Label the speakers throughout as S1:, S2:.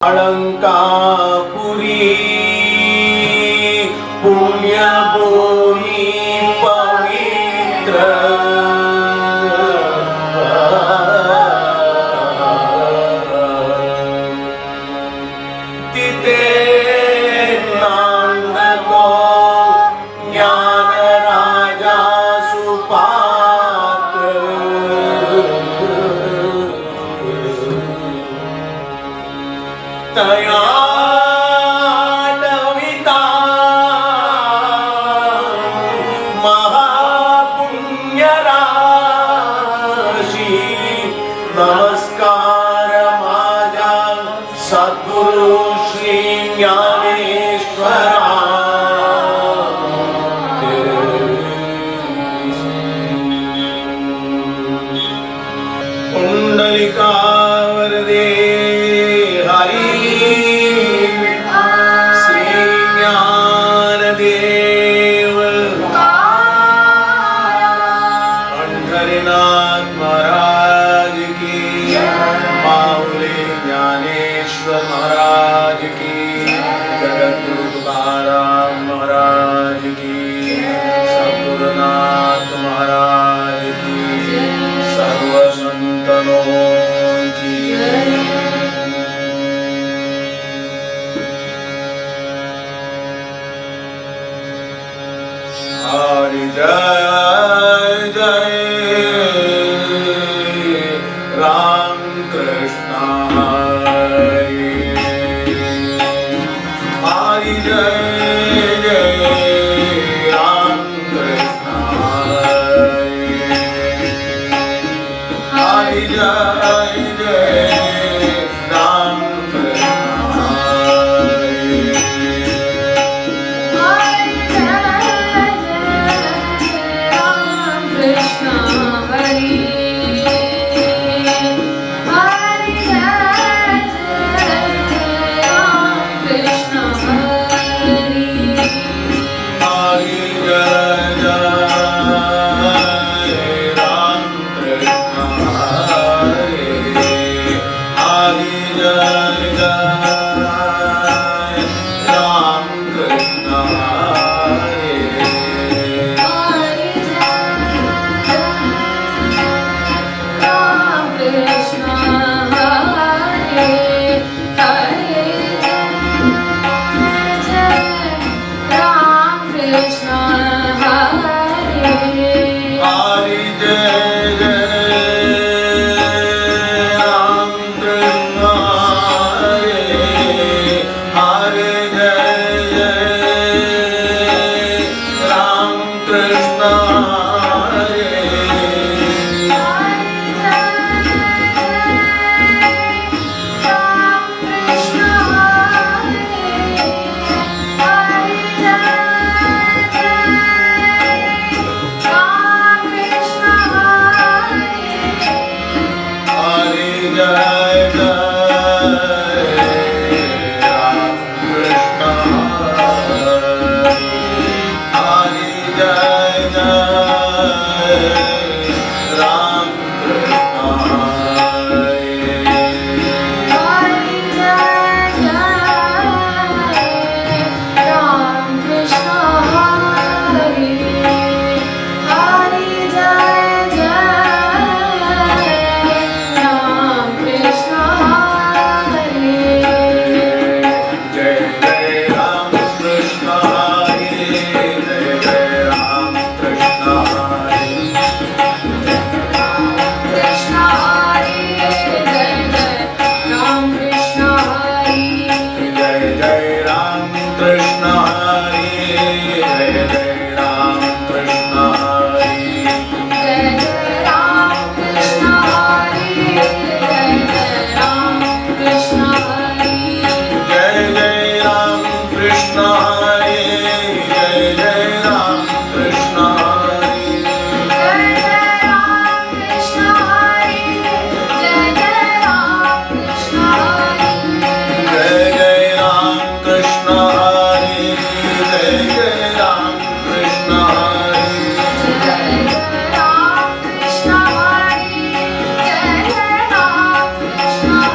S1: अलंकापुरी पुण्यभूमि पवित्र तिथे नांदको ज्ञान राजा सुपात्र तया नमस्कार माझा सद्गुरु श्री ज्ञानेश्वरा कुंडलिका वरदे हरि श्री ज्ञानदेव पंढरीनाथ महाराज की माऊली ज्ञानेश्वर महाराज की जगद्गुरु तुकाराम महाराज की सद्गुरुनाथ महाराज की सर्व संतनों की हरि जय जय राम कृष्ण हरि हरि जय जय राम कृष्ण हरि हरि जय जय राम कृष्ण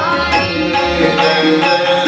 S1: हरि जय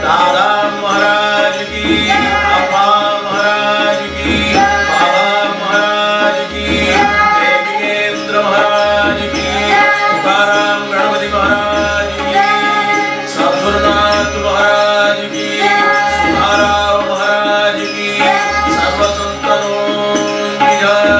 S1: दादा महाराज की, अप्पा महाराज की, बाबा महाराज की, देविकेंद्र महाराज की, तुकाराम गणपति महाराज की, सद्गुरुनाथ महाराज की, सुधाराव महाराज की, सर्व संतों की जय।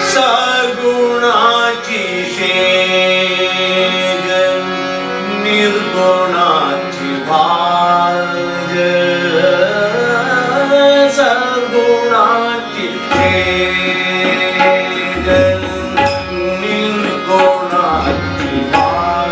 S1: सगुणाची शेज निर्गुणाची भाज, सगुणाची शेज निर्गुणाची भाज,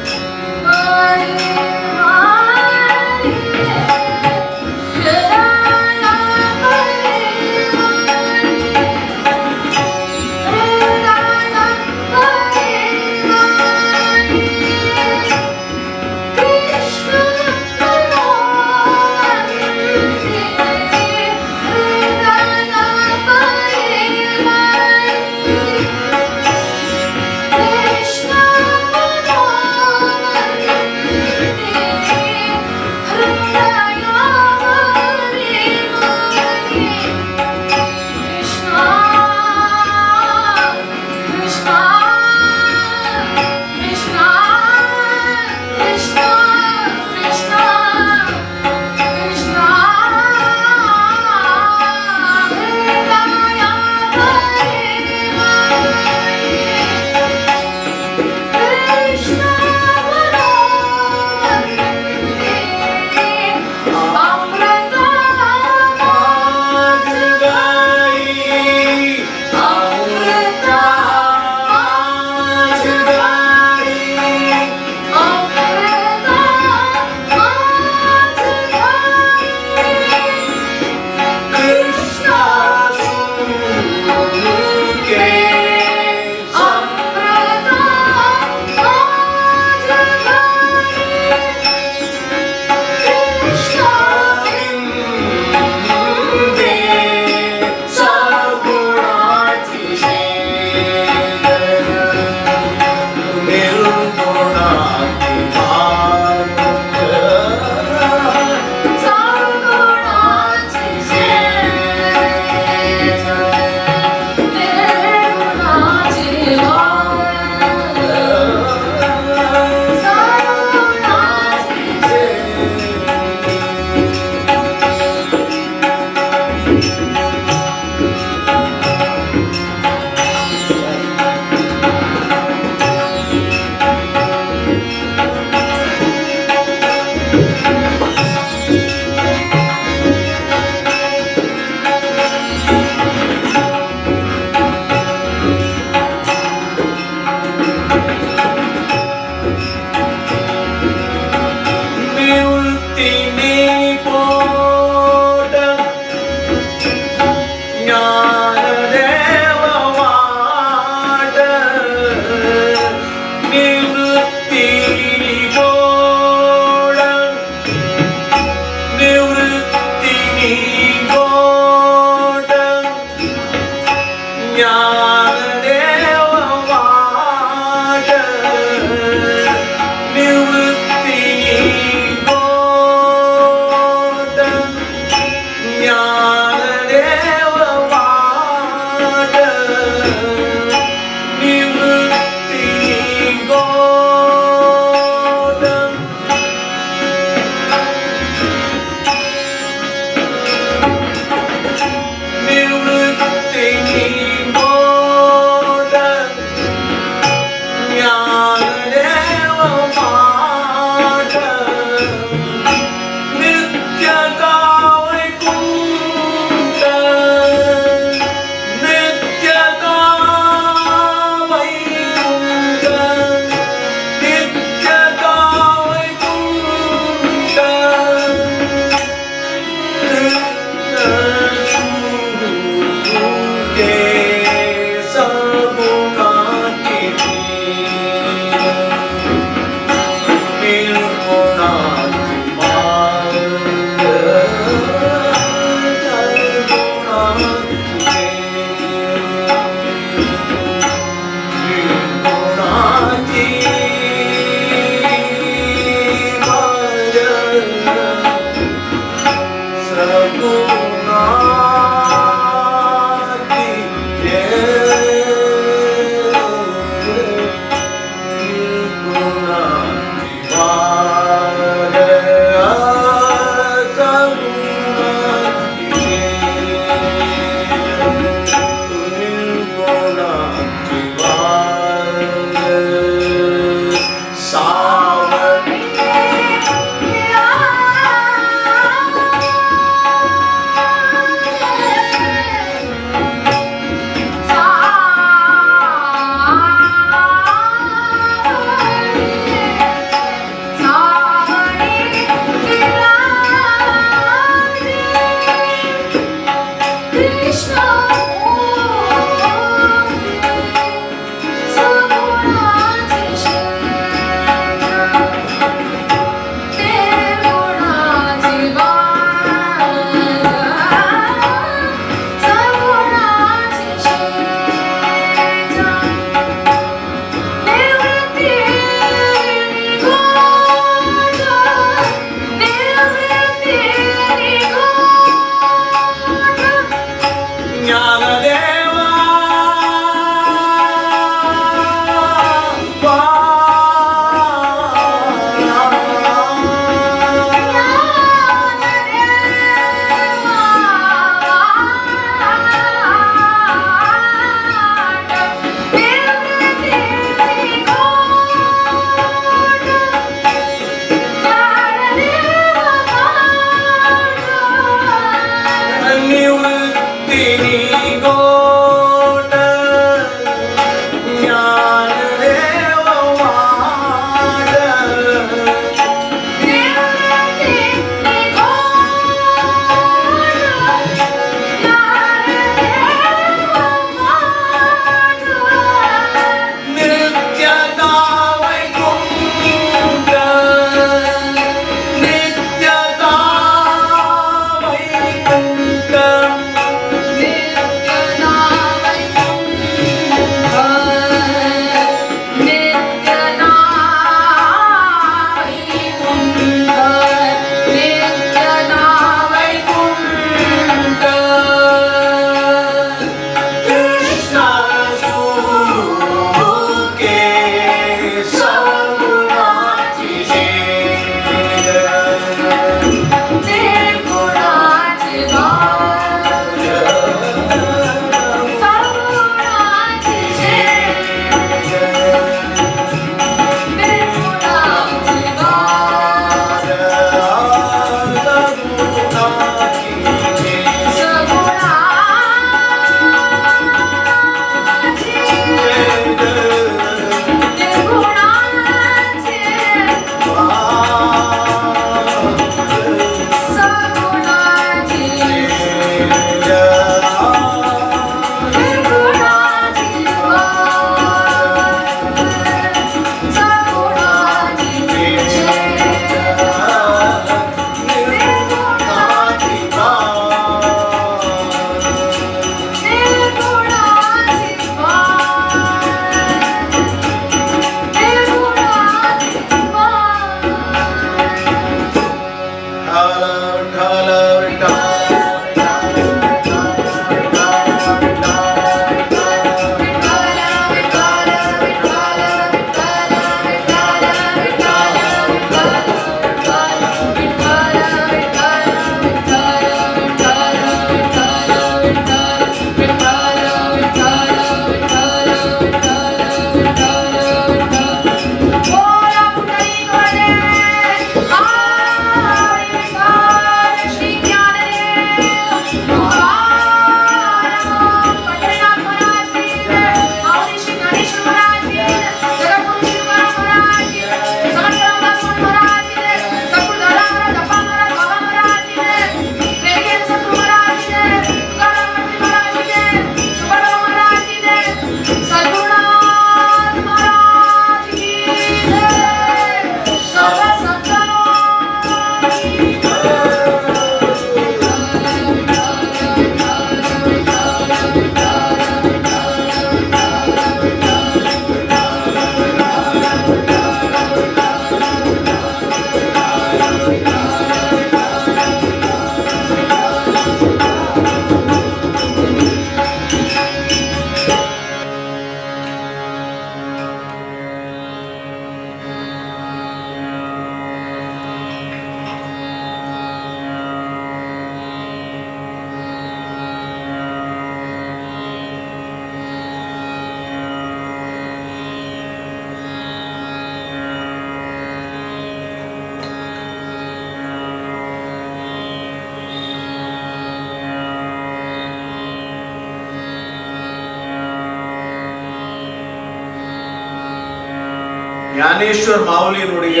S1: ஞானேஸ்வர் மாவுலியினுடைய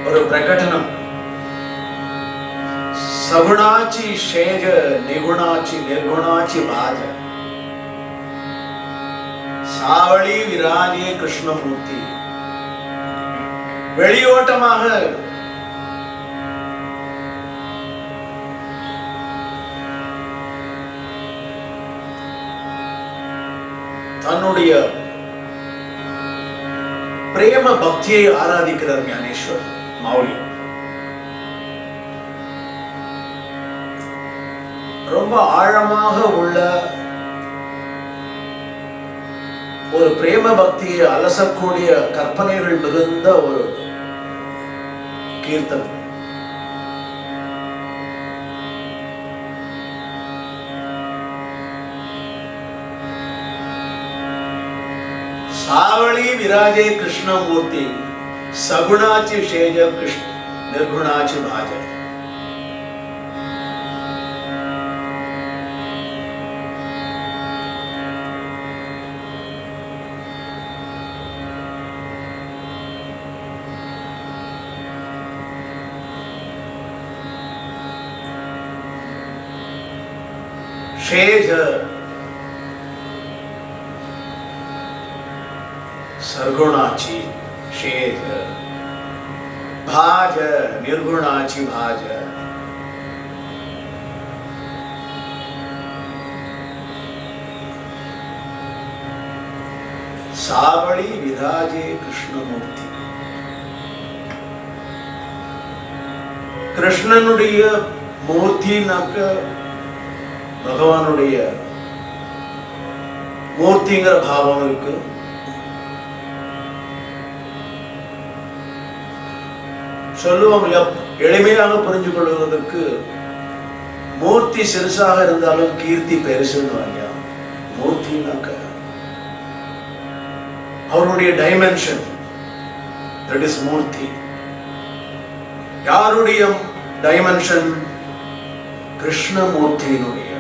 S1: ஒரு பிரகடனம். சகுணாச்சி ஷேஜ நிகுணாச்சி நிர்குணாச்சி பாஜ சாவளி விராஜே கிருஷ்ணமூர்த்தி. வெளியோட்டமாக தன்னுடைய பிரேம பக்தியை ஆராதிக்கிறார் ஞானேஸ்வர் மாவுலி. ரொம்ப ஆழமாக உள்ள ஒரு பிரேம பக்தியை அலசக்கூடிய கற்பனைகள் மிகுந்த ஒரு கீர்த்தனம். சாவளி விராஜே கிருஷ்ணமூர்த்தி சகுணாச்சி ஷேஜ கிருஷ்ண நிர்குணாச்சி பாஜ. ஷேஜ सर्गुणाची शेज भाज निर्गुणाची भाज. सावळी विराजे कृष्णमूर्ति. கிருஷ்ணனுடைய மூர்த்தினாக்க பகவானுடைய மூர்த்திங்கிற பாவம் இருக்கு. சொல்லுவோம் எளிமையாக புரிஞ்சு கொள்வதற்கு, மூர்த்தி சிறுசாக இருந்தாலும் கீர்த்தி பெருசுன்னு. மூர்த்தினாக்க அவருடைய டைமென்ஷன், தட் இஸ் மூர்த்தி. யாருடைய டைமென்ஷன்? கிருஷ்ணமூர்த்தியினுடைய,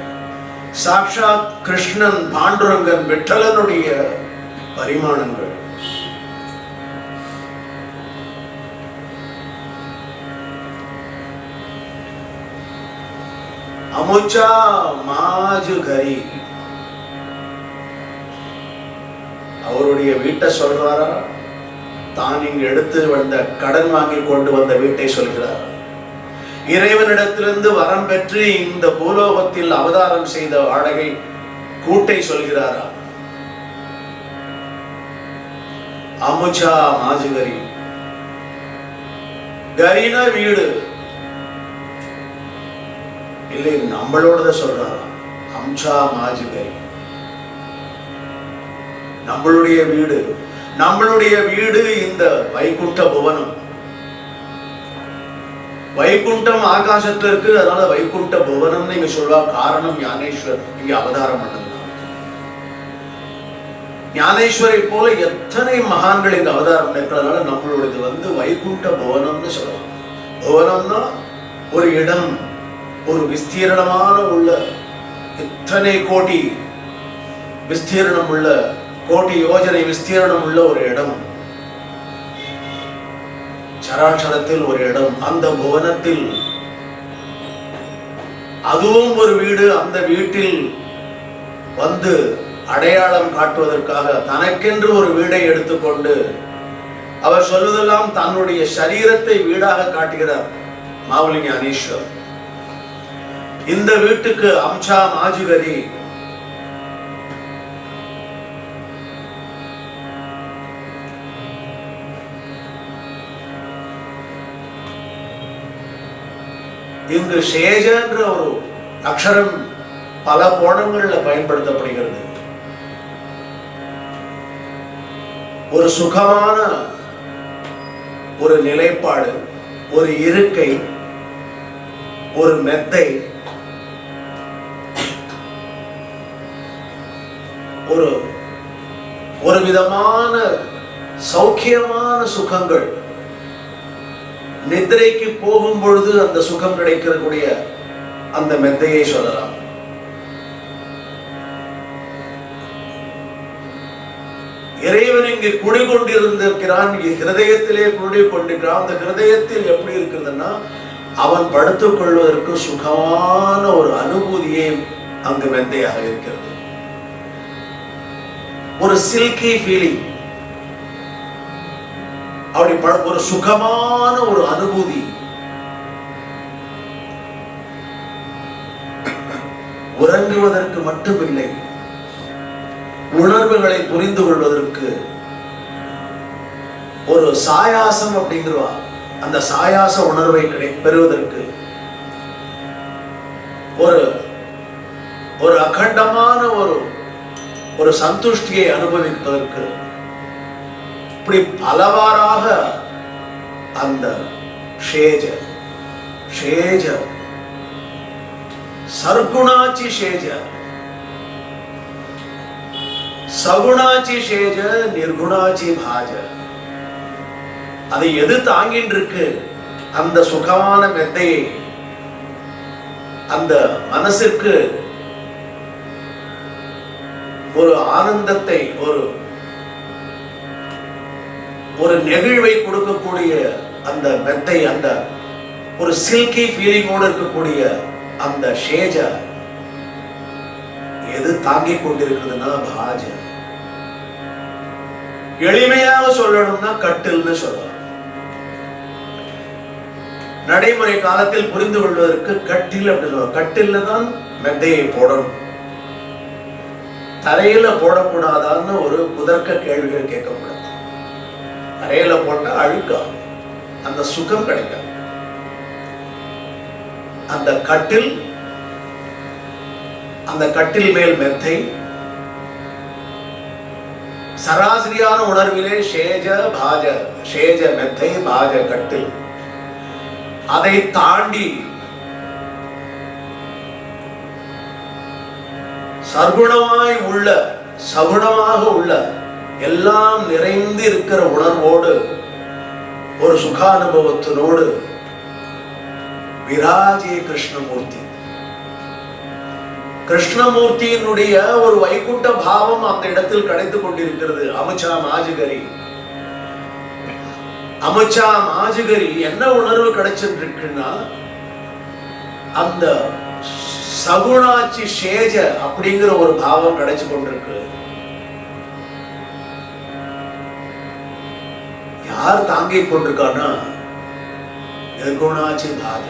S1: சாட்சாத் கிருஷ்ணன் பாண்டுரங்கன் விட்டலனுடைய பரிமாணங்கள். அமுச்சா மாஜு கரி. அவருடைய வீட்டை சொல்றாரா, தான் இங்கு எடுத்து வந்த கடன் வாங்கி கொண்டு வந்த வீட்டை சொல்கிறார். இறைவனிடத்திலிருந்து வரம் பெற்று இந்த பூலோகத்தில் அவதாரம் செய்த வாடகை கூட்டை சொல்கிறாரா? அமுச்சா மாஜு கரி. கரினா வீடு இல்லை, நம்மளோட சொல்றாரா? அம்சா மாஜுகரி, நம்மளுடைய வீடு. நம்மளுடைய வீடு இந்த வைகுண்ட புவனம். வைகுண்டம் ஆகாசத்துல இருக்கு, அதனால வைகுண்ட புவனம் நீங்க சொல்வா. காரணம் ஞானேஸ்வர் இங்க அவதாரம் பண்ணதுனால. ஞானேஸ்வரை போல எத்தனை மகான்கள் இங்க அவதாரம் பண்ணிருக்கிறதுனால நம்மளோடது வைகுண்ட புவனம்னு சொல்லலாம். புவனம்னா ஒரு இடம், ஒரு விஸ்தீரணமான உள்ள, இத்தனை கோடி விஸ்தீரணம் உள்ள, கோடி யோஜனை விஸ்தீரணம் உள்ள ஒரு இடம், சராட்சரத்தில் ஒரு இடம். அந்த புவனத்தில் அதுவும் ஒரு வீடு. அந்த வீட்டில் வந்து அடையாளம் காட்டுவதற்காக தனக்கென்று ஒரு வீடை எடுத்துக்கொண்டு அவர் சொல்வதெல்லாம் தன்னுடைய சரீரத்தை வீடாக காட்டுகிறார் மாவுலி ஞானேஸ்வர். இந்த வீட்டுக்கு அம்சா மாஜுகரி. இங்கு ஷேஜன்ற ஒரு அக்ஷரம் பல கோணங்கள்ல பயன்படுத்தப்படுகிறது. ஒரு சுகமான ஒரு நிலைப்பாடு, ஒரு இருக்கை, ஒரு மெத்தை, ஒரு விதமான சௌக்கியமான சுகங்கள். நித்திரைக்கு போகும் பொழுது அந்த சுகம் கிடைக்கக்கூடிய அந்த மெத்தையை சொல்லலாம். இறைவன் இங்கு குடிகொண்டிருந்திருக்கிறான், ஹிருதயத்திலே குடிகொண்டிருக்கிறான். அந்த ஹிருதயத்தில் எப்படி இருக்கிறதுன்னா, அவன் படுத்துக் கொள்வதற்கு சுகமான ஒரு அனுபூதியே அங்கு மெத்தையாக இருக்கிறது. ஒரு சில்கி ஃபீலிங், அப்படி ஒரு சுகமான ஒரு அனுபூதி. உறங்குவதற்கு மட்டுமில்லை, உணர்வுகளை புரிந்து கொள்வதற்கு ஒரு சாயாசம் அப்படிங்கிறவா, அந்த சாயாச உணர்வை பெறுவதற்கு ஒரு ஒரு அகண்டமான ஒரு சந்துஷ்டியை அனுபவிப்பதற்கு இப்படி பலவாறாக அந்த ஷேஜ ஷேஜ சர்க்குணாச்சி ஷேஜ சகுணாச்சி ஷேஜ நிர்குணாச்சி பாஜ. அதை எது தாங்கிட்டு இருக்கு? அந்த சுகமான மெத்தையை, அந்த மனசிற்கு ஒரு ஆனந்தத்தை, ஒரு நெகிழ்வை கொடுக்கக்கூடிய அந்த மெத்தை, அந்த ஒரு சில்கி ஃபீலிங்கோடு இருக்கக்கூடிய அந்த ஷேஜ எது தாங்கிக் கொண்டிருக்குதுன்னா பாஜ. எளிமையாக சொல்லணும்னா கட்டில்னு சொல்லலாம். நடைமுறை காலத்தில் புரிந்து கொள்வதற்கு கட்டில் அப்படி சொல்லுவாங்க. கட்டில்ல தான் மெத்தையை போடணும், தரையில போடக்கூடாதான்னு ஒரு குதர்க்க கேள்விகள் கேட்கக்கூடாது. தரையில போட்டா அழுக்காகும், அந்த சுகம் கிடைக்காது. அந்த கட்டில், அந்த கட்டில் மேல் மெத்தை, சராசரியான உணர்விலே ஷேஜ பாஜ, ஷேஜ மெத்தை பாஜ கட்டில். அதை தாண்டி சர்க்குணமாய் உள்ள, சகுணமாக உள்ள, எல்லாம் நிறைந்து இருக்கிற உணர்வோடு, ஒரு சுகானுபவத்தினோடு விராஜே கிருஷ்ணமூர்த்தி. கிருஷ்ணமூர்த்தியினுடைய ஒரு வைகுண்ட பாவம் அந்த இடத்தில் கிடைத்துக் கொண்டிருக்கிறது. அமுச்சா மாஜுகரி, அமுச்சா மாஜுகரி என்ன உணர்வு கிடைச்சிருக்குன்னா, அந்த சகுணாச்சி ஷேஜ அப்படிங்கிற ஒரு பாவம் கிடைச்சு கொண்டிருக்கு. யார் தாங்கிக் கொண்டிருக்கான்னா நிர்குணாச்சி பாஜ.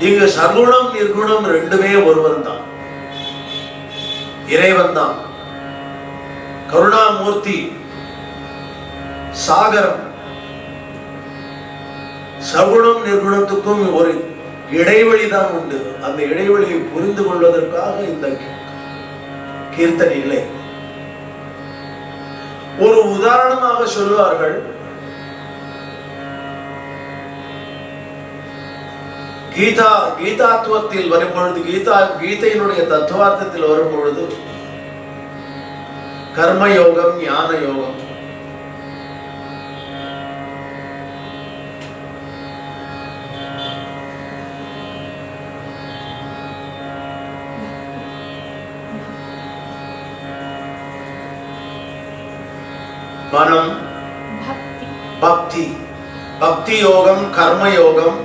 S1: இங்கு சகுணம் நிர்குணம் ரெண்டுமே ஒருவன் தான், இறைவன் தான். கருணாமூர்த்தி சாகரம். சகுணம் நிர்குணத்துக்கும் ஒரு இடைவெளி தான் உண்டு. அந்த இடைவெளியை புரிந்து கொள்வதற்காக இந்த கீர்த்தனை இல்லை. ஒரு உதாரணமாக சொல்லுவார்கள், கீதாத்துவத்தில் வரும்பொழுது, கீதையினுடைய தத்துவார்த்தத்தில் வரும்பொழுது கர்மயோகம், ஞான யோகம், மனம், பக்தி, பக்தி யோகம், கர்ம யோகம்,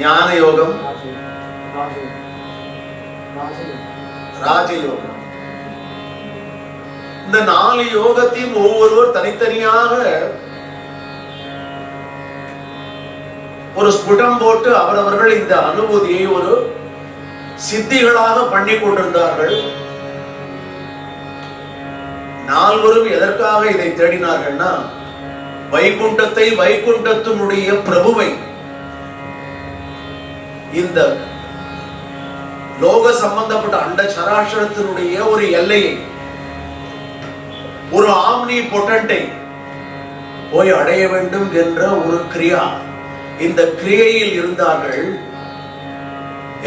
S1: ஞான யோகம், ராஜயோகம். இந்த 4 யோகத்தையும் ஒவ்வொருவர் தனித்தனியாக ஒரு ஸ்புடம் போட்டு அவரவர்கள் இந்த அனுபூதியை ஒரு சித்திகளாக பண்ணி கொண்டிருந்தார்கள். 4வரும் எதற்காக இதை தேடினார்கள்னா, வைகுண்டத்தை, வைகுண்டத்தினுடைய பிரபுவை, இந்த லோக சம்பந்தப்பட்ட அண்ட சராசரத்தினுடைய ஒரு எல்லையை, ஒரு ஆம்னி பொட்டன்ட்டை போய் அடைய வேண்டும் என்ற ஒரு கிரியா, இந்த கிரியையில் இருந்தார்கள்.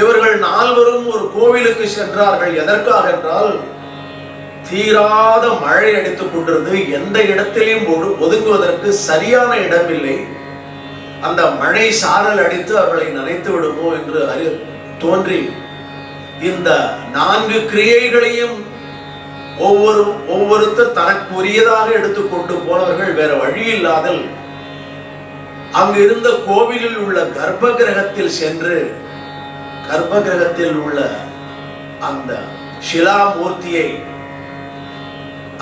S1: இவர்கள் 4வரும் ஒரு கோவிலுக்கு சென்றார்கள். எதற்காக என்றால், தீராத மழை அடித்துக் கொண்டிருந்து எந்த இடத்திலையும் ஒதுங்குவதற்கு சரியான இடம் இல்லை. அந்த மழை சாரல் அடித்து அவர்களை நனைத்து விடுமோ என்று தோன்றி இந்த 4 கிரியைகளையும் ஒவ்வொருத்தர் தனக்கு உரியதாக எடுத்துக்கொண்டு போனவர்கள் வேற வழி இல்லாதல் அங்கு இருந்த கோவிலில் உள்ள கர்ப்ப கிரகத்தில் சென்று கர்ப்ப கிரகத்தில் உள்ள அந்த ஷிலாமூர்த்தியை,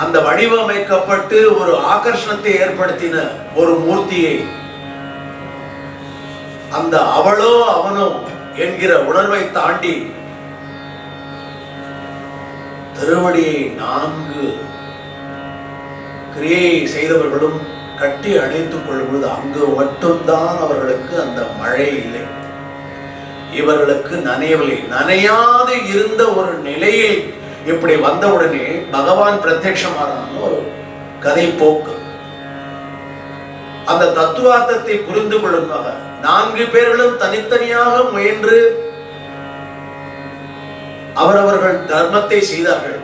S1: அந்த வடிவமைக்கப்பட்டு ஒரு ஆகர்ஷணத்தை ஏற்படுத்தின ஒரு மூர்த்தியை, அந்த அவளோ அவனோ என்கிற உணர்வை தாண்டி திருவடியை 4 கிரியை செய்தவர்களும் கட்டி அணைத்துக் கொள்ளும்போது அங்கு மட்டும்தான் அவர்களுக்கு அந்த மழை இல்லை. இவர்களுக்கு நனையவில்லை. நனையாது இருந்த ஒரு நிலையில் இப்படி வந்தவுடனே பகவான் பிரத்யட்சமான ஒரு கதை போக்கு. அந்த தத்துவார்த்தத்தை புரிந்து கொள்ளுமாக 4 பேர்களும் தனித்தனியாக முயன்று அவரவர்கள் தர்மத்தை செய்தார்கள்.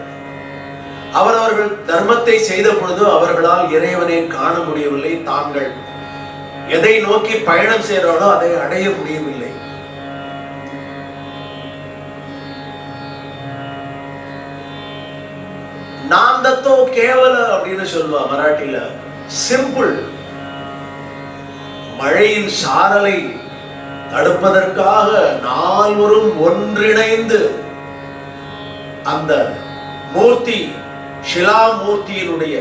S1: அவரவர்கள் தர்மத்தை செய்த பொழுது அவர்களால் இறைவனை காண முடியவில்லை. தாங்கள் எதை நோக்கி பயணம் செய்கிறாரோ அதை அடைய முடியவில்லை. நாந்தத்தோ கேவல அப்படின்னு சொல்லுவா மராட்டியில. சிம்பிள். மழையின் சாரலை தடுப்பதற்காக 4வரும் ஒன்றிணைந்து அந்த மூர்த்தி ஷிலாமூர்த்தியினுடைய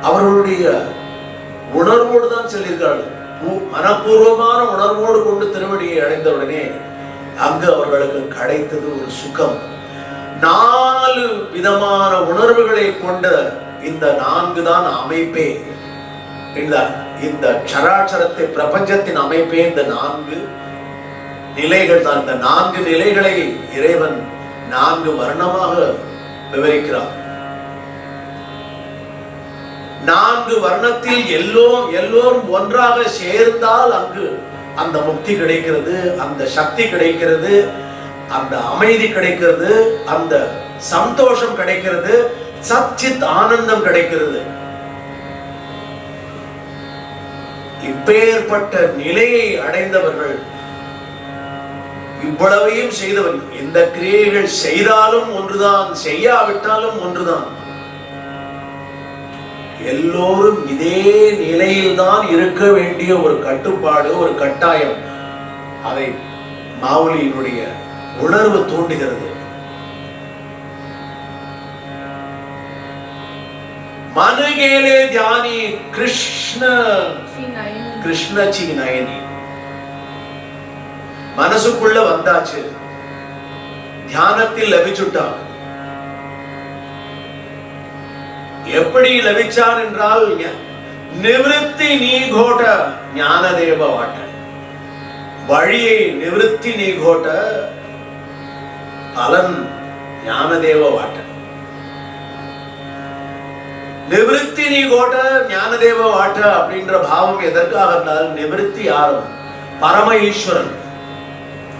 S1: அவர்களுடைய உணர்வோடு தான் செல்கிறார்கள். மனப்பூர்வமான உணர்வோடு கொண்டு திருவடியை அடைந்தவுடனே அங்கு அவர்களுக்கு கிடைத்தது ஒரு சுகம். 4 விதமான உணர்வுகளை கொண்ட இந்த 4 தான் அமைப்பே. இந்த சராச்சரத்தை பிரபஞ்சத்தின் அமைப்பே இந்த 4 நிலைகள் தான். இந்த 4 நிலைகளை இறைவன் 4 வர்ணமாக விவரிக்கிறார். 4 வர்ணத்தில் எல்லோரும் ஒன்றாக சேர்ந்தால் அங்கு அந்த முக்தி கிடைக்கிறது, அந்த சக்தி கிடைக்கிறது, அந்த அமைதி கிடைக்கிறது, அந்த சந்தோஷம் கிடைக்கிறது, சச்சித் ஆனந்தம் கிடைக்கிறது. இப்பேற்பட்ட நிலையை அடைந்தவர்கள், இவ்வளவையும் செய்தவர், எந்த கிரியைகள் செய்தாலும் ஒன்றுதான், செய்யாவிட்டாலும் ஒன்றுதான். எல்லோரும் இதே நிலையில்தான் இருக்க வேண்டிய ஒரு கட்டுப்பாடு, ஒரு கட்டாயம், அதை மாவுலியினுடைய உணர்வு தூண்டுகிறது. மனுகேலே தியானி கிருஷ்ணச்சி நயனி. மனசுக்குள்ள வந்தாச்சு, தியானத்தில் லபிச்சுட்டான். எப்படி லபிச்சான் என்றால் நிவிருத்தி நீகோட்ட ஞானதேவ வாட்ட. வழியை நிவிருத்தி நீகோட்ட, பலன் ஞானதேவ வாட்ட. நிவிருத்தி நீகோட்ட ஞானதேவ வாட்ட அப்படின்ற பாவம் எதற்காக என்றால், நிவிருத்தி யாரும் பரம ஈஸ்வரன்,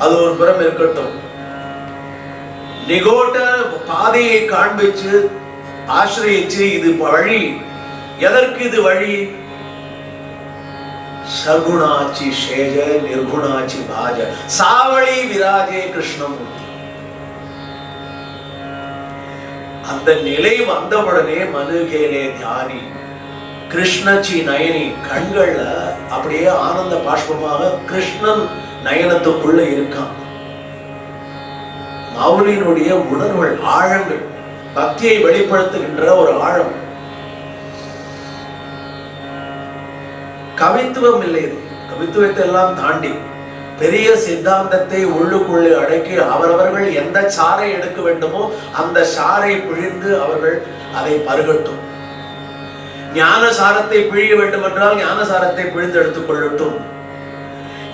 S1: அது ஒரு புறம் இருக்கட்டும். நிகோட்ட பாதையை காண்பிச்சு ஆசிரியிச்சு, இது வழி. எதற்கு இது வழி? சகுணாச்சி சேஜ நிர்குணாச்சி பாஜ சாவளி விராஜே கிருஷ்ணமூர்த்தி. அந்த நிலை வந்தவுடனே மனுகேலே தியானி கிருஷ்ணச்சி நயனி. கண்கள்ல அப்படியே ஆனந்த பாஷ்பமாக கிருஷ்ணன் நயனத்துக்குள்ள இருக்கான். மாவுலியினுடைய உணர்வுகள், ஆழங்கள், பக்தியை வெளிப்படுத்துகின்ற ஒரு ஆழம். கவித்துவம் இல்லை, கவித்துவத்தை எல்லாம் தாண்டி பெரிய சித்தாந்தத்தை உள்ளுக்குள்ளே அடக்கி அவரவர்கள் எந்த சாறை எடுக்க வேண்டுமோ அந்த சாறை பிழிந்து அவர்கள் அதை பருகட்டும். ஞான சாரத்தை பிழிய வேண்டும் என்றால் ஞான சாரத்தை பிழிந்து எடுத்துக் கொள்ளட்டும்.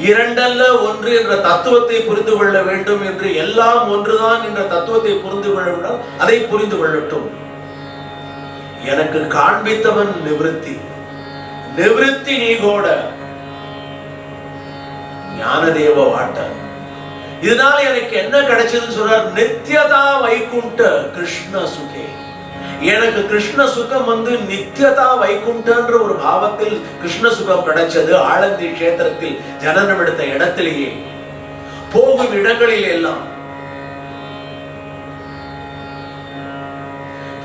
S1: இரண்டல்ல ஒன்று என்ற தத்துவத்தை புரிந்து கொள்ள வேண்டும் என்று, எல்லாம் ஒன்றுதான் என்ற தத்துவத்தை புரிந்து கொள்ள வேண்டும், அதை புரிந்து கொள்ளட்டும். எனக்கு காண்பித்தவன் நிவிருத்தி, நிவிருத்தி நீகோட ஞானதேவ வாட்ட. இதனால எனக்கு என்ன கிடைச்சதுன்னு சொல்றார், நித்யதா வைகுண்ட கிருஷ்ண சுகே. எனக்கு கிருஷ்ண சுகம் நித்யதா வைகுண்டன்ற ஒரு பாவத்தில் கிருஷ்ண சுகம் கிடைச்சது. ஆளந்தி கஷேத்திரத்தில் ஜனனம் எடுத்த இடத்திலேயே, போகும் இடங்களில் எல்லாம்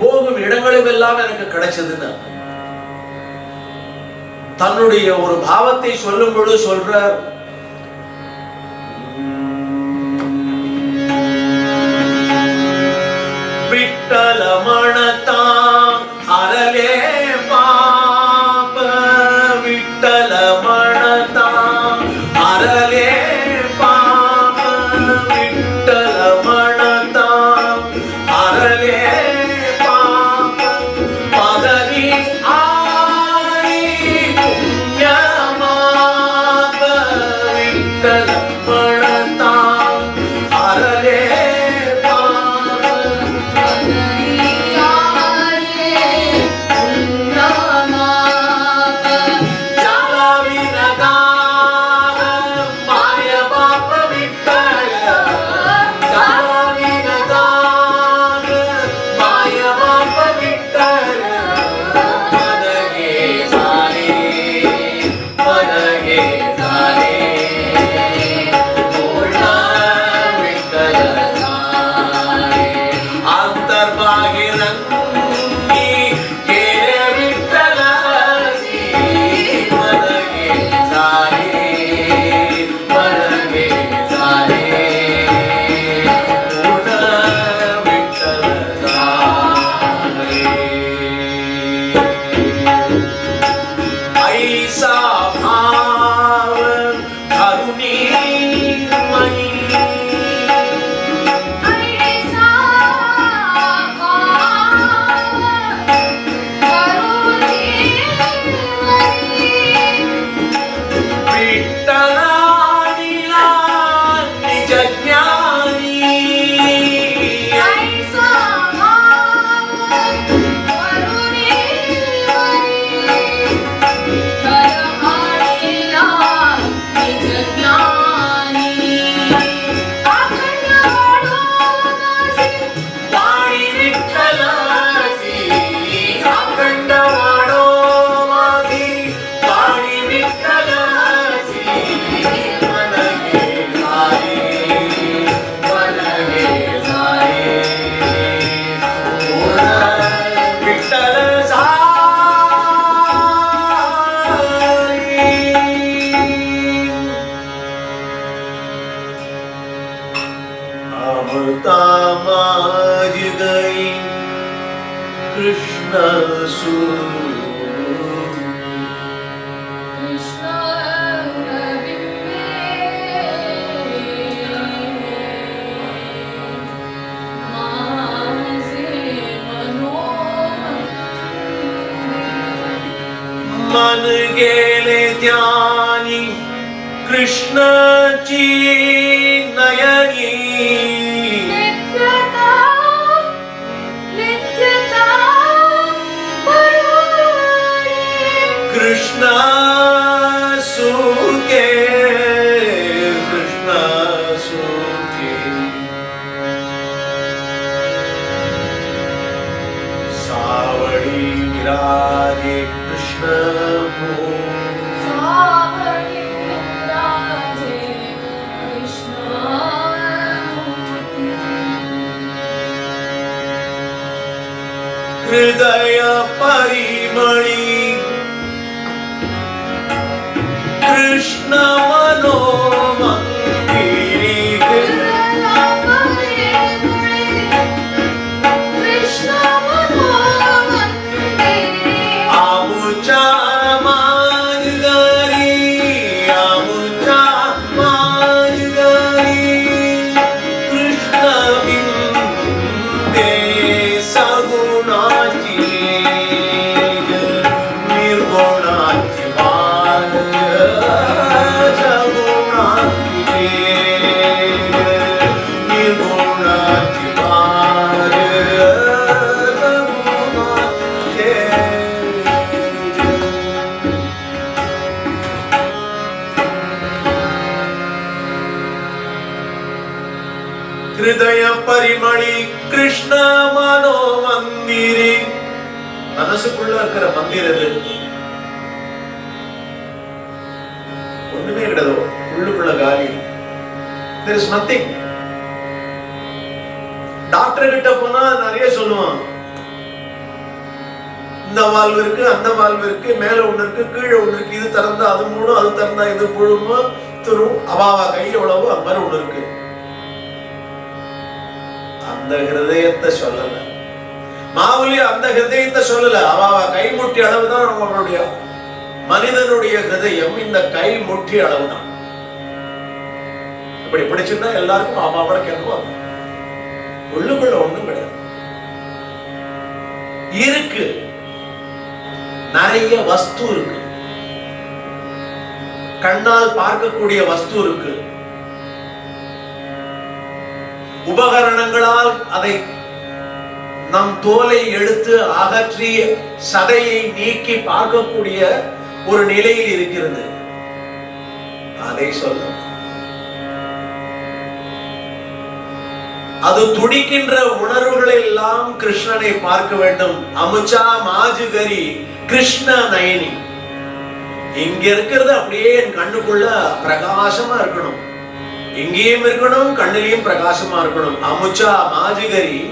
S1: போகும் இடங்களும் எல்லாம் எனக்கு கிடைச்சதுன்னு தன்னுடைய ஒரு பாவத்தை சொல்லும் பொழுது சொல்றார், விட்டல மணத்தாம் அரலே பாப, விட்டல மணத்தாம் அரலே பாப, விட்டல மணத்தாம் அரலே பாப, பதனி ஆரி புண்ணியமாப, விட்டல மணத்தாம் அரலே मन गेले ध्यानी कृष्णाची नयनी,
S2: नित्यता नित्यता परवानी,
S1: कृष्णा सुखे कृष्णा सुखे, सावळी विराजे
S2: सावळी विराजे कृष्णमूर्ती,
S1: हृदय परिमळी कृष्ण मनोमंदिरी,
S2: हृदय परिमळी कृष्ण मनोमंदिरी,
S1: आमुच्या मार्गरी आमुच्या मार्गरी कृष्ण बिंदे सगुणाची निर्गुणाची मार्ग, सगुणाची निर्गुणाची मार्ग, ಹೃದಯ ಪರಿಮಳಿ ಕೃಷ್ಣ ಮನೋ ಮಂದಿರಿ, மனசுக்குள்ள இருக்கிற மந்திரது ஒண்ணுமே கிடையாது, உள்ளுக்குள்ள காலி. there is nothing. டாக்டர் கிட்ட போனா நிறைய சொல்லுவான், இந்த வால்வு இருக்கு, அந்த வால்வு இருக்கு, மேல ஒண்ணு இருக்கு, கீழே ஒண்ணு இருக்கு, இது திறந்தா அது மூடும், அது திறந்தா இது புழுமோ துரும், அவாவா கை எவ்வளவோ அது மாதிரி ஒண்ணு இருக்கு. அந்த ஹிருதயத்தை சொல்லல, மாவுலி அந்த ஹிருதயத்தை சொல்லல. அவாவா கை முட்டி அளவுதான் நம்மளுடைய மனிதனுடைய ஹிருதயம், இந்த கை முட்டி அளவுதான். இப்படி பிடிச்சிருந்தா எல்லாருக்கும் அவாவோட கேட்கும், உள்ளுக்குள்ள ஒண்ணும் கிடையாது. இருக்கு, நிறைய வஸ்து இருக்கு, கண்ணால் பார்க்கக்கூடிய வஸ்து இருக்கு, உபகரணங்களால் அதை நம் தோலை எடுத்து அகற்றி சதையை நீக்கி பார்க்கக்கூடிய ஒரு நிலையில் இருக்கிறது. அதை சொல்ல அது துடிக்கின்ற உணர்வுகள் எல்லாம் கிருஷ்ணனை பார்க்க வேண்டும். அமுச்சா மாஜுகரி கிருஷ்ண நயனி. இங்க இருக்கிறது அப்படியே என் கண்ணுக்குள்ள பிரகாசமா இருக்கணும், இங்கேயும் இருக்கணும், கண்ணிலையும் பிரகாசமா இருக்கணும். அமுச்சா மாஜுகரி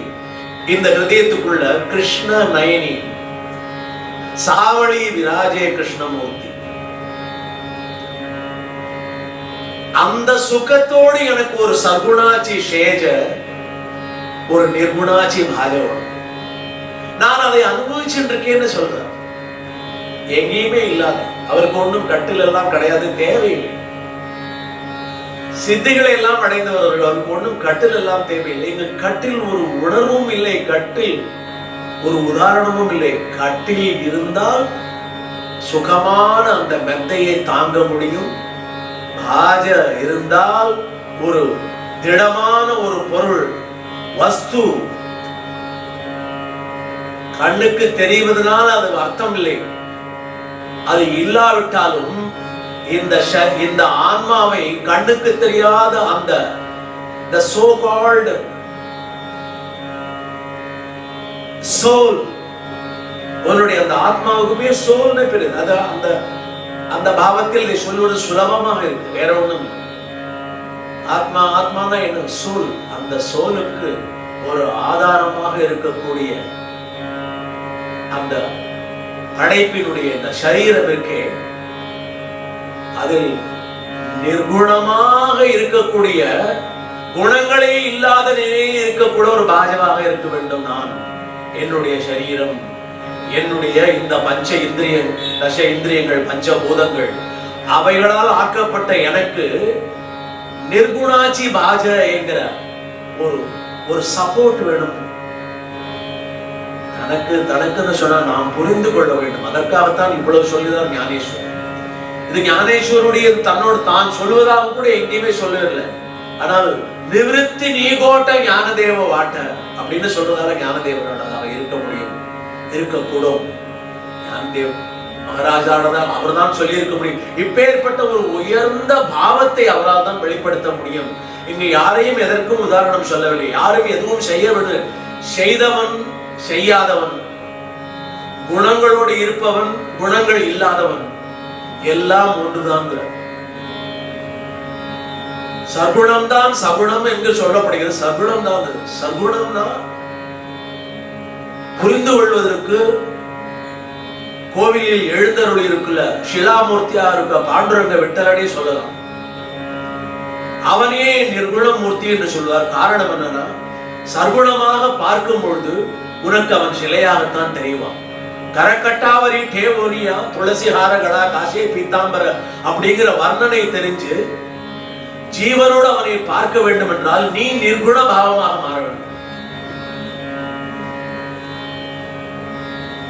S1: இந்த ஹிருதயத்துக்குள்ள கிருஷ்ண நயனி. சாவளி விராஜே கிருஷ்ணமூர்த்தி. அந்த சுகத்தோடு எனக்கு ஒரு சகுணாச்சி ஷேஜ, ஒரு நிர்குணாச்சி பாஜவம். நான் அதை அனுபவிச்சுட்டு இருக்கேன்னு சொல்றேன். எங்கேயுமே இல்லாத, அவருக்கு ஒன்றும் கட்டில் எல்லாம் கிடையாது, தேவையில்லை. சித்திகளை எல்லாம் அடைந்தவர்கள், அவருக்கு ஒன்றும் கட்டில் எல்லாம் தேவையில்லை. இங்க கட்டில் ஒரு உணர்வும் இல்லை, கட்டில் ஒரு உதாரணமும் இல்லை. கட்டில் இருந்தால் சுகமான அந்த மெத்தையை தாங்க முடியும். பாஜ இருந்தால் ஒரு திடமான ஒரு பொருள், வஸ்து கண்ணுக்கு தெரிவதனால அது அர்த்தம் இல்லை. அது இல்லாவிட்டாலும் இந்த ஆன்மாவை கண்ணுக்கு தெரியாத அந்த the so called soul, உன்னுடைய அந்த ஆத்மாவுக்குமே சோல்னு பேரு. அது அந்த பாவத்தில் சொல்வது சுலபமாக இருக்கு, வேற ஒண்ணும். ஆத்மா ஆத்மானா என்ன? சோல். அந்த சோலுக்கு ஒரு ஆதாரமாக இருக்கக்கூடிய அந்த படைப்பினுடைய இந்த சரீரம் இருக்கே, அதில் நிர்குணமாக இருக்கக்கூடிய, குணங்களே இல்லாத நிலையில் இருக்கக்கூடிய ஒரு பாஜமாக இருக்க வேண்டும். நான் என்னுடைய சரீரம், என்னுடைய இந்த பஞ்ச இந்திரிய தச இந்திரியங்கள், பஞ்சபூதங்கள், அவைகளால் ஆக்கப்பட்ட எனக்கு நிர்குணாச்சி பாஜ என்கிற ஒரு சப்போர்ட் வேணும். தனக்குன்னு சொன்னா நாம் புரிந்து கொள்ள வேண்டும். அதற்காகத்தான் இவ்வளவு சொல்லிதான் ஞானேஸ்வரர். இது ஞானேஸ்வருடைய தன்னோடு தான் சொல்வதாக கூட எங்கேயுமே சொல்லவில்லை. ஆனால் நிவிருத்தி நீகோட்ட ஞானதேவ வாட்ட அப்படின்னு சொல்றதால ஞானதேவராக இருக்க முடியும், இருக்கக்கூடும். ஞானதேவ் மகாராஜானதான் அவர் தான் சொல்லி இருக்க முடியும். இப்பேற்பட்ட ஒரு உயர்ந்த பாவத்தை அவரால் தான் வெளிப்படுத்த முடியும். இங்க யாரையும் எதற்கும் உதாரணம் சொல்லவில்லை. யாரும் எதுவும் செய்தவன் செய்யாதவன், குணங்களோடு இருப்பவன் குணங்கள் இல்லாதவன், எல்லாம் ஒன்றுதான். சகுணம் தான் சகுணம் என்று சொல்லப்படுகிறது. சகுணம் தான். சகுணம்னா புரிந்து கொள்வதற்கு கோவிலில் எழுந்தருள் இருக்குல்ல ஷிலாமூர்த்தியா இருக்க பாண்டுரங்க விட்டலனே சொல்லலாம். அவனே நிர்குணமூர்த்தி என்று சொல்வார். காரணம் என்னன்னா, சர்க்குணமாக பார்க்கும் பொழுது உனக்கு அவன் சிலையாகத்தான் தெரியுவான். கரக்கட்டாவரி டேவோரியா துளசிஹார கடா காசே பீத்தாம்பர அப்படிங்கிற வர்ணனை தெரிஞ்சு ஜீவனோடு அவனை பார்க்க வேண்டும் என்றால் நீ நிர்குண பாவமாக மாற வேண்டும்.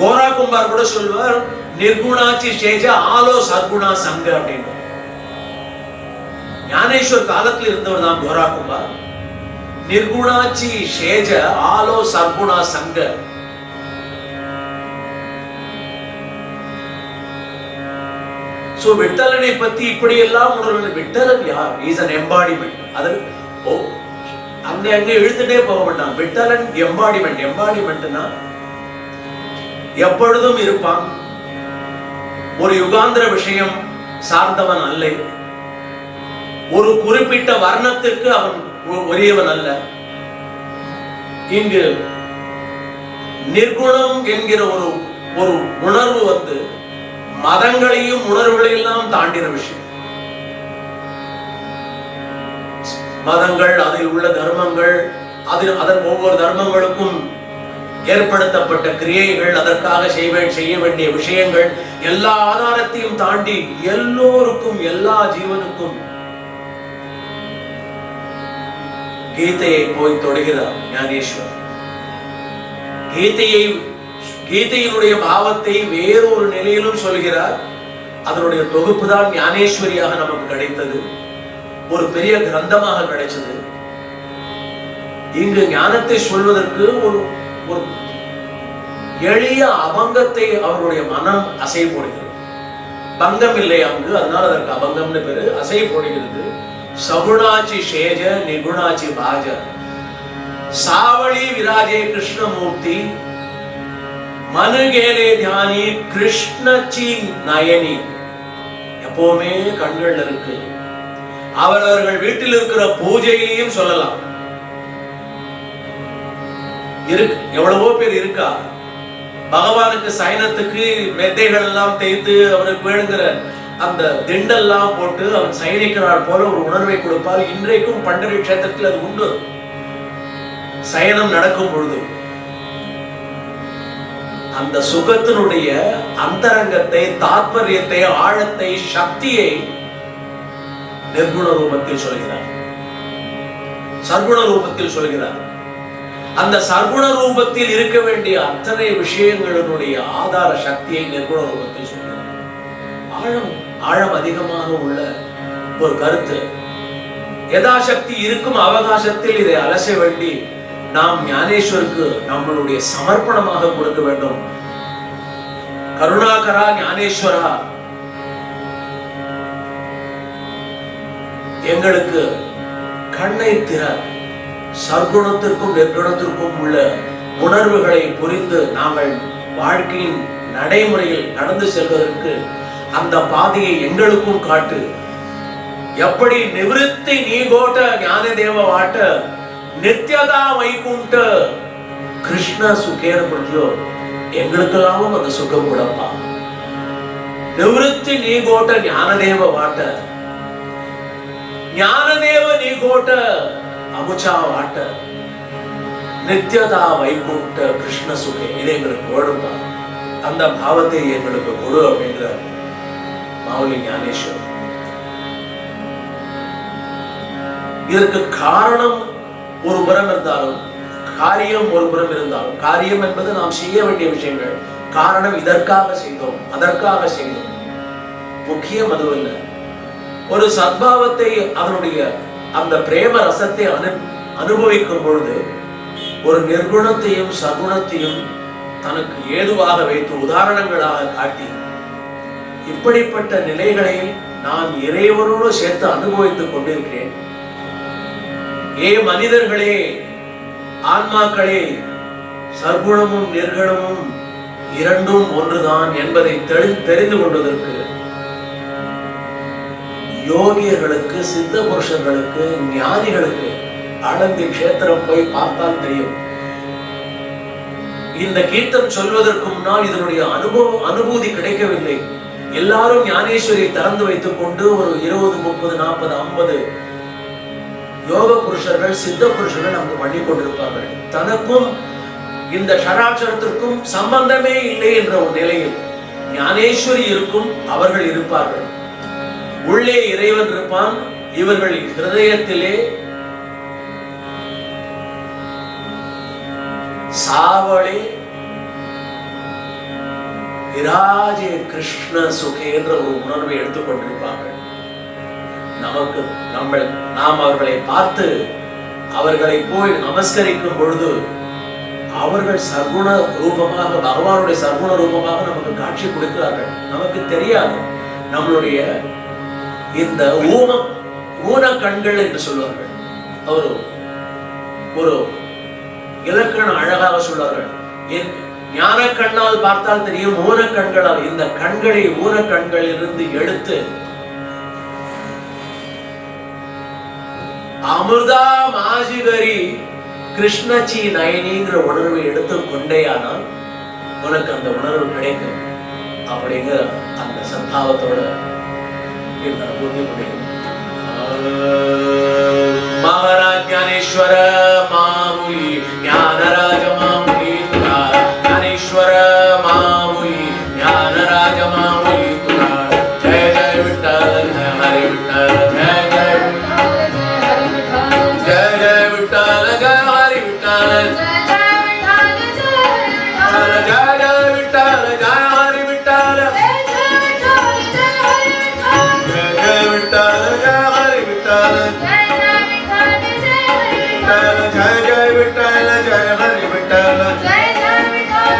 S1: கோரா கும்பார் கூட சொல்வார், நிர்குணாச்சி சேஜ ஆலோ சர்க்குணா சங்க அப்படின்னு. ஞானேஸ்வர் காலத்தில் இருந்தவர் தான் கோரா கும்பார். நிர்குணாச்சி சேஜ ஆலோ சர்க்குணா சங்க. சோ விட்டலனை பத்தி இப்படி எல்லாம் உணர்வு. விட்டலன் யார்? Is an embodiment. அது அங்க இழுத்துட்டே போக வேண்டாம். விட்டலன் எம்பாடிமெண்ட். எம்பாடிமெண்ட்னா எப்பொழுதும் இருப்பான், ஒரு யுகாந்திர விஷயம் சார்ந்தவன் அல்ல, ஒரு குறிப்பிட்ட வர்ணத்திற்கு அவன் உரியவன் அல்ல. இங்கு நிர்குணம் என்கிற ஒரு உணர்வு வந்து மதங்களையும் உணர்வுகளையெல்லாம் தாண்டின விஷயம். மதங்கள், அதில் உள்ள தர்மங்கள், அதன் ஒவ்வொரு தர்மங்களுக்கும் ஏற்படுத்தப்பட்ட கிரியைகள், அதற்காக செய்ய வேண்டிய விஷயங்கள், எல்லா ஆதாரத்தையும் தாண்டி எல்லோருக்கும், எல்லா ஜீவனுக்கும் கீதையை போய் தொடுகிறார் ஞானேஸ்வர். கீதையினுடைய பாவத்தை வேறொரு நிலையிலும் சொல்கிறார். அதனுடைய தொகுப்பு தான் ஞானேஸ்வரியாக நமக்கு கிடைத்தது, ஒரு பெரிய கிரந்தமாக கிடைச்சது. இங்கு ஞானத்தை சொல்வதற்கு ஒரு ஒரு எளிய அபங்கத்தை அவருடைய மனம் அசை போடுகிறது. பங்கம் இல்லை அங்கு, அதனால அதற்கு அபங்கம்னு பேரு. அசை போடுகிறது. சகுணாச்சி சேஜ நிகுணாச்சி பாஜ சாவளி விராஜே கிருஷ்ணமூர்த்தி மனுகேலே தியானி கிருஷ்ணச்சி நயனி. எப்பவுமே கண்கள் இருக்கு. அவரவர்கள் வீட்டில் இருக்கிற பூஜையிலையும் சொல்லலாம். எவ்வளவோ பேர் இருக்கா, பகவானுக்கு சயனத்துக்கு மெத்தைகள் எல்லாம் தேய்த்து அவருக்கு வேணுங்கிற அந்த திண்டெல்லாம் போட்டு அவன் சயனிக்கிறார் போல ஒரு உணர்வை கொடுப்பால். இன்றைக்கும் பண்டரி கஷேத்திரத்தில் அது உண்டு. சயனம் நடக்கும் பொழுது அந்த சுகத்தினுடைய அந்தரங்கத்தை, தாற்பயத்தை, ஆழத்தை, சக்தியை நிர்குண ரூபத்தில் சொல்கிறார், சர்க்குண ரூபத்தில் சொல்கிறார். அந்த சர்க்குண ரூபத்தில் இருக்க வேண்டிய அத்தனை விஷயங்களினுடைய ஆதார சக்தியை நிர்குண ரூபத்தில் சொல்கிறார். ஆழம் அதிகமாக உள்ள ஒரு கருத்து. யதாசக்தி இருக்கும் அவகாசத்தில் இதை அலச வேண்டி நாம் ஞானேஸ்வருக்கு நம்மளுடைய சமர்ப்பணமாக கொடுக்க வேண்டும். கருணாகரா ஞானேஸ்வரா, எங்களுக்கு கண்ணை திற, சர்க்குணத்திற்கும் நிர்குணத்திற்கும் உள்ள உணர்வுகளை புரிந்து நாங்கள் வாழ்க்கையின் நடைமுறையில் நடந்து செல்வதற்கு அந்த பாதையை எங்களுக்கும் காட்டு. எப்படி நிவிருத்தி நீகோட்ட ஞான தேவ வாட்ட நித்யதா வைகுண்ட கிருஷ்ண சுகேன முடியோ, எங்களுக்கெல்லாம் அந்த சுகம் கூடப்பா. நிவிருத்தி நீகோட்ட ஞானதேவ வாட்ட, ஞானதேவ நீகோட்ட அமுச்சா வாட்ட, நித்யதா வைகுண்ட கிருஷ்ண சுகே, இது எங்களுக்கு வேணும்பா. அந்த பாவத்தை எங்களுக்கு கொடு அப்படிங்கிற மாவுலி ஞானேஸ்வர். இதற்கு காரணம் ஒரு புறம் இருந்தாலும், காரியம் ஒரு புறம் இருந்தாலும், காரியம் என்பது நாம் செய்ய வேண்டிய விஷயங்கள், காரணம் இதற்காக செய்தோம், அதற்காக செய்தோம், முக்கியம் அதுவல்ல. ஒரு சத்பாவத்தை, அதனுடைய அந்த பிரேம ரசத்தை அனுபவிக்கும் பொழுது ஒரு நிர்குணத்தையும் சகுணத்தையும் தனக்கு ஏதுவாக வைத்து உதாரணங்களாக காட்டி, இப்படிப்பட்ட நிலைகளை நான் இறைவனோடு சேர்த்து அனுபவித்துக் கொண்டிருக்கிறேன். ஏ மனிதர்களே, ஆன்மாக்களே, சர்க்குணமும் நிர்குணமும் இரண்டும் ஒன்றுதான் என்பதை தெரிந்து கொள்வதற்கு யோகியர்களுக்கு, சித்த புருஷர்களுக்கு, ஞானிகளுக்கு ஆனந்தி கஷேத்திரம் போய் பார்த்தால் தெரியும். இந்த கீர்த்தம் சொல்வதற்கு முன்னால் இதனுடைய அனுபூதி கிடைக்கவில்லை. எல்லாரும் ஞானேஸ்வரியை திறந்து வைத்துக் கொண்டு ஒரு 20, 30, 40, 50 யோக புருஷர்கள், சித்த புருஷர்கள் அங்கு பண்ணி கொண்டிருப்பார்கள். தனக்கும் இந்த ஷடாட்சரத்திற்கும் சம்பந்தமே இல்லை என்ற ஒரு நிலையில் ஞானேஸ்வரி இருக்கும், அவர்கள் இருப்பார்கள். உள்ளே இறைவன் இருப்பான், இவர்கள் ஹிருதயத்திலே சாவளே விராஜே கிருஷ்ண சுகே என்ற ஒரு உணர்வை எடுத்துக்கொண்டிருப்பார்கள். நாம் அவர்களை பார்த்து அவர்களை போய் நமஸ்கரிக்கும் பொழுது அவர்கள் சர்க்குண ரூபமாக, பகவானுடைய சர்க்குண ரூபமாக நமக்கு காட்சி கொடுக்கிறார்கள். நமக்கு தெரியாது. நம்மளுடைய இந்த ஊன கண்கள் என்று சொல்வார்கள். ஒரு இலக்கணம் அழகாக சொல்வார்கள். ஞான கண்ணால் பார்த்தால் தெரியும், ஊன கண்களால். இந்த கண்களை ஊன கண்களில் இருந்து எடுத்து அமிர்தா மாஜிகரி கிருஷ்ணச்சி நயனிங்கிற உணர்வை எடுத்து கொண்டேயானால் உனக்கு அந்த உணர்வு கிடைக்கும் அப்படிங்கிற அந்த சத்தாவத்தோட என்னால் உறுதி முடியும். महाराज ज्ञानेश्वर मामुली ज्ञानराज मामुली तुकार ज्ञानेश्वर मामुली ज्ञानराज मामुली तुकार जय जय विठ्ठल जय हरि विठ्ठल जय जय जय जय विठ्ठल जय हरि विठ्ठल जय जय विठ्ठल जय हरि विठ्ठल जय जय विठ्ठल जय हरि विठ्ठल जय जय विठ्ठल जय हरि विठ्ठल जय जय विठ्ठल जय हरि विठ्ठल जय जय विठ्ठल जय हरि विठ्ठल जय जय विठ्ठल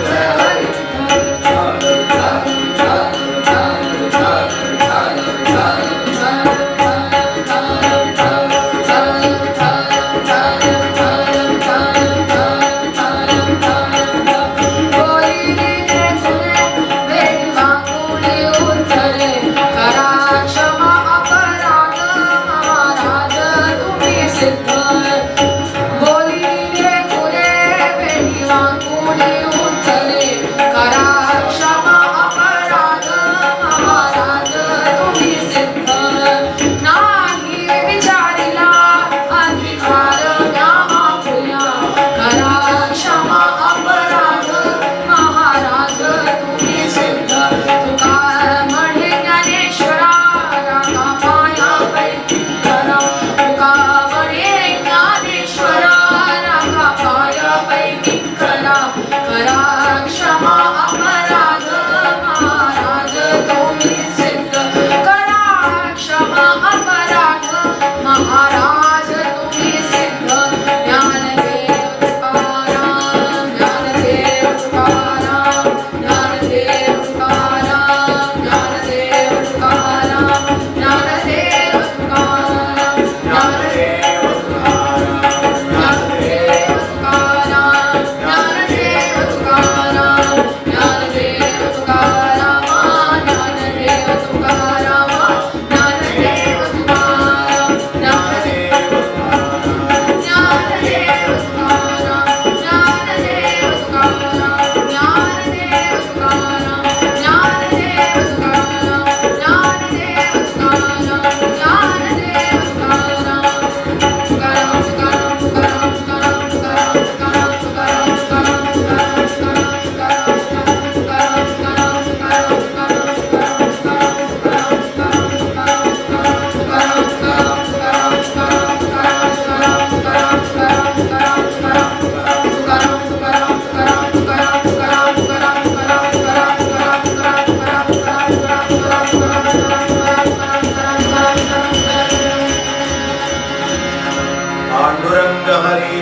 S1: जय हरि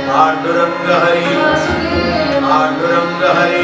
S1: पांडुरंग हरी पांडुरंग हरी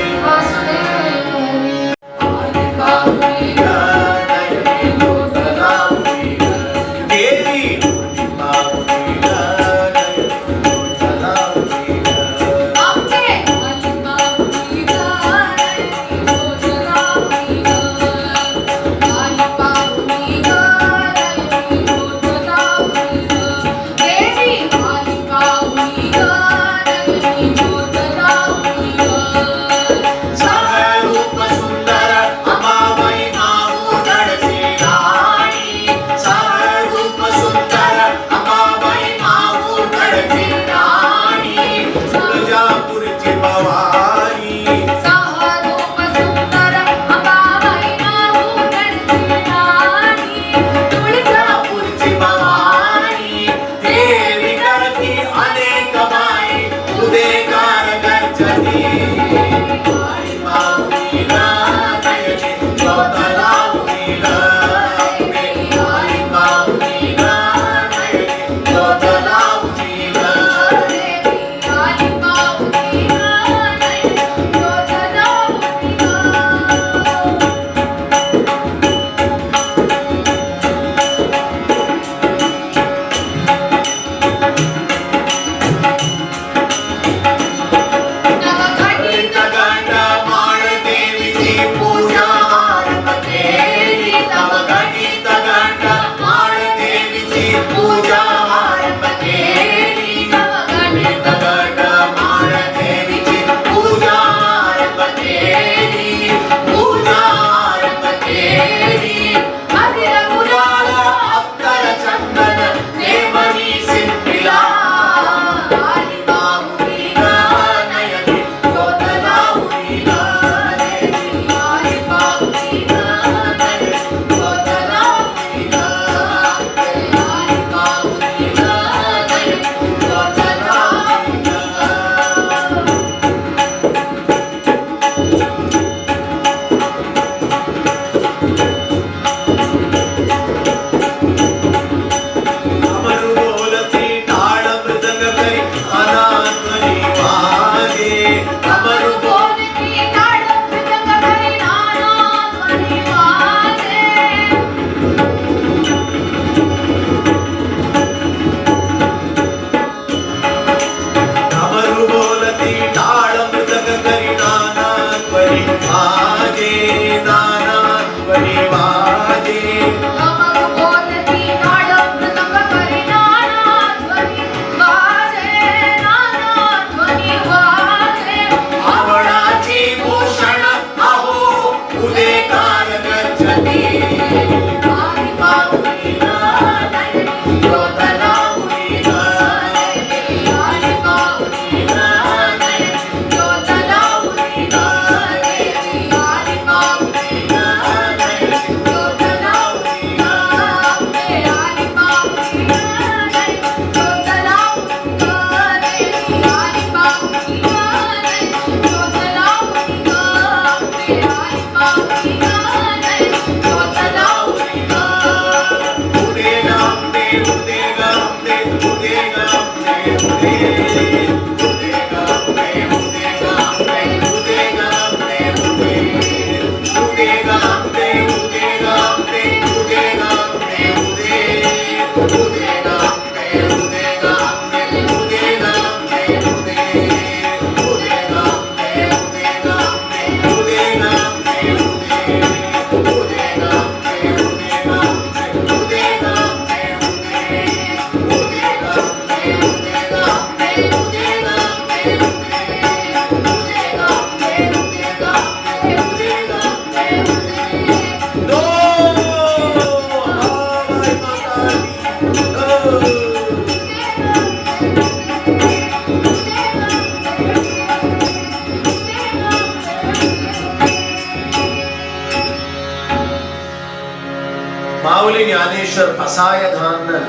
S1: மாவுலி ஞானேஸ்வர் பசாயதான்னு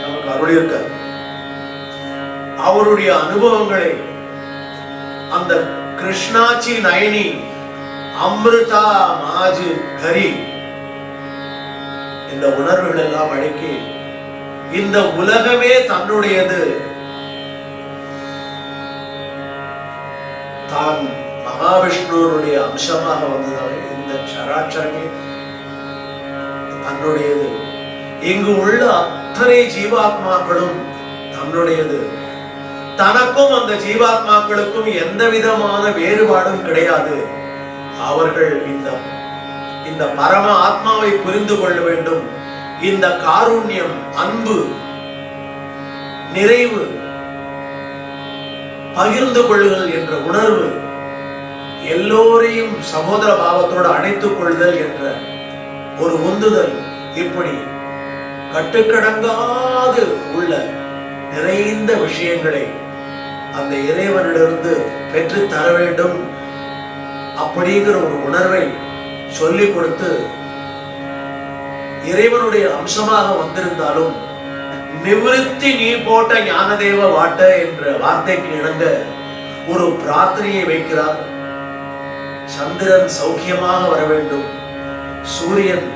S1: நமக்கு அருளியிருக்க அவருடைய அனுபவங்களை அந்த கிருஷ்ணாச்சி நயனி அமிர்தா மாஜு கரி இந்த உணர்வுகள் எல்லாம் அடக்கி இந்த உலகமே தன்னுடையது, தான் மகாவிஷ்ணுடைய அம்சமாக வந்ததால் இந்த சராட்சரமே தன்னுடையது, இங்கு உள்ள அத்தனை ஜீவாத்மாக்களும் தன்னுடையது, தனக்கும் அந்த ஜீவாத்மாக்களுக்கும் எந்த விதமான வேறுபாடும் கிடையாது. அவர்கள் இந்த பரம ஆத்மாவை புரிந்து கொள்ள வேண்டும். இந்த காருண்யம், அன்பு, நிறைவு, பகிர்ந்து கொள்ளுதல் என்ற உணர்வு, எல்லோரையும் சகோதர பாவத்தோடு அணைத்துக் கொள்ளுதல் என்ற ஒரு உந்துதல், இப்படி கட்டுக்கடங்காது உள்ள நிறைந்த விஷயங்களை அந்த இறைவனிடமிருந்து பெற்று தர வேண்டும் அப்படிங்கிற ஒரு உணர்வை சொல்லிக் கொடுத்து, இறைவனுடைய அம்சமாக வந்திருந்தாலும் நிவிருத்தி நீ போட்ட ஞானதேவ வாட்ட என்ற வார்த்தைக்கு இணங்க ஒரு பிரார்த்தனையை வைக்கிறார். சந்திரன் சௌக்கியமாக வர வேண்டும், சூரியன்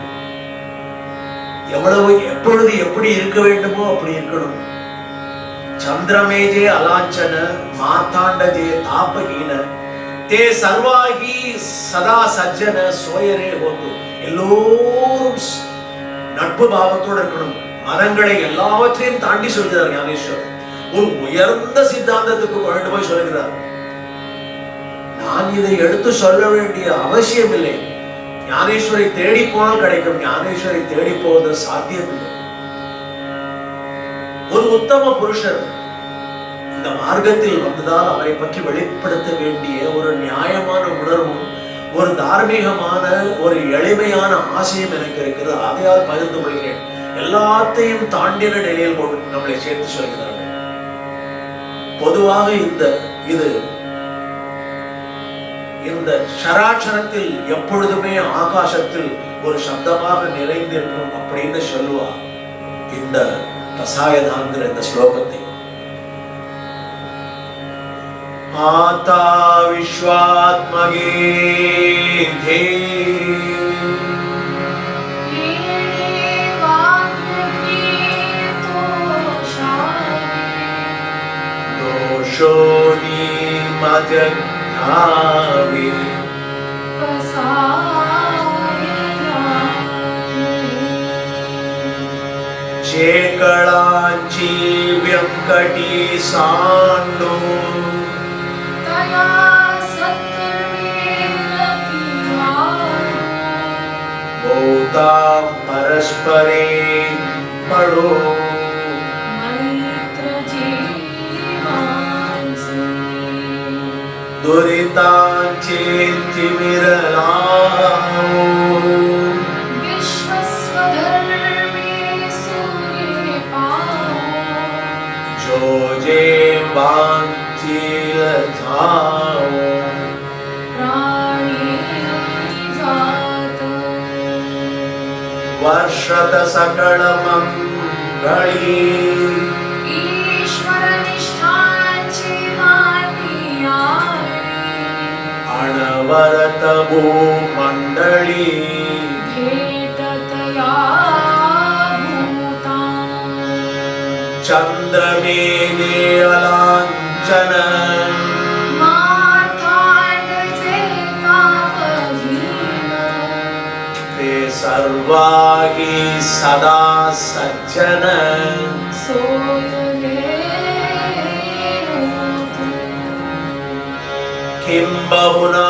S1: எப்பொழுது எப்படி இருக்க வேண்டுமோ அப்படி இருக்கணும். சந்திரமேஜே அலாஞ்சன மாத்தாண்டஜே தாபஹீன தே சர்வாகி சதா சஜ்ஜன சோயரே ஹோது. எல்லோரும் நட்பு பாவத்தோடு இருக்கணும். மரங்களை எல்லாவற்றையும் தாண்டி சொல்கிறார் ஞானேஸ்வர். ஒரு உயர்ந்த சித்தாந்தத்துக்கு கொண்டு போய் சொல்கிறார். நான் இதை எடுத்து சொல்ல வேண்டிய அவசியம் இல்லை. ஞானேஸ்வரை தேடி போனால் கிடைக்கும். ஞானேஸ்வரை தேடி போவது சாத்தியமில்லை. ஒரு உத்தம புருஷர் இந்த மார்க்கத்தில் வந்ததால் அவரை பற்றி வெளிப்படுத்த வேண்டிய ஒரு நியாயமான உணர்வும் ஒரு தார்மீகமான ஒரு எளிமையான ஆசையும் எனக்கு இருக்கிறது. அதையால் பகிர்ந்து கொள்கிறேன். எல்லாத்தையும் தாண்டின நிலையில் நம்மளை சேர்த்து சொல்கிறார்கள். பொதுவாக இந்த சராட்சரத்தில் எப்பொழுதுமே ஆகாசத்தில் ஒரு சப்தமாக நிறைந்திருக்கும் அப்படின்னு சொல்லுவார் இந்த பசாயதாங்கிற இந்த ஸ்லோகத்தை. ஆதா விஸ்வாத்மகே தே தோஷோனி மஜ்ஞாவி சேகளாஞ்சி வெங்கடி சாண்டோ பௌதாம் பரஸ்பரே படோ துரிதாஞ்சேத்தி விரலாமோ ஜோஜே வாஞ்சிலதாமோ वर्षत सकल मंगली
S2: ईश्वर निष्ठाची मातिया
S1: अनवरत भूमंडली
S2: भेटतया भूता
S1: चंद्रमेघे अलांचन
S2: माथांडचे तापहीन
S1: ते सर्वाही सदा सज्जन
S2: सोयरे
S1: किं बहुना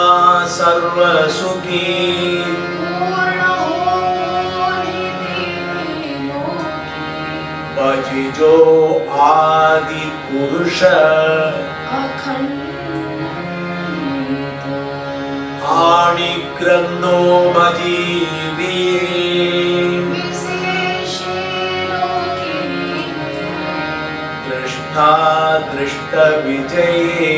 S1: सर्वसुखी
S2: पूर्ण होनी लोकी
S1: भजिजो आदि पुरुष
S2: अखंडित
S1: आणि ग्रंथो भजीवी
S2: विशेषे लोकी
S1: दृष्टा दृष्ट विजये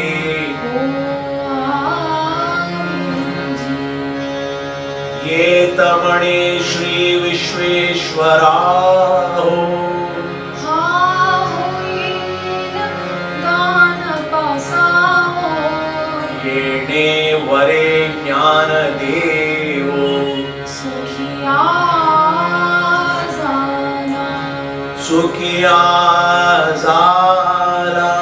S1: ये तमणे श्री विश्वेश्वराहो येणे वरे ज्ञान देवो सुखिया झाला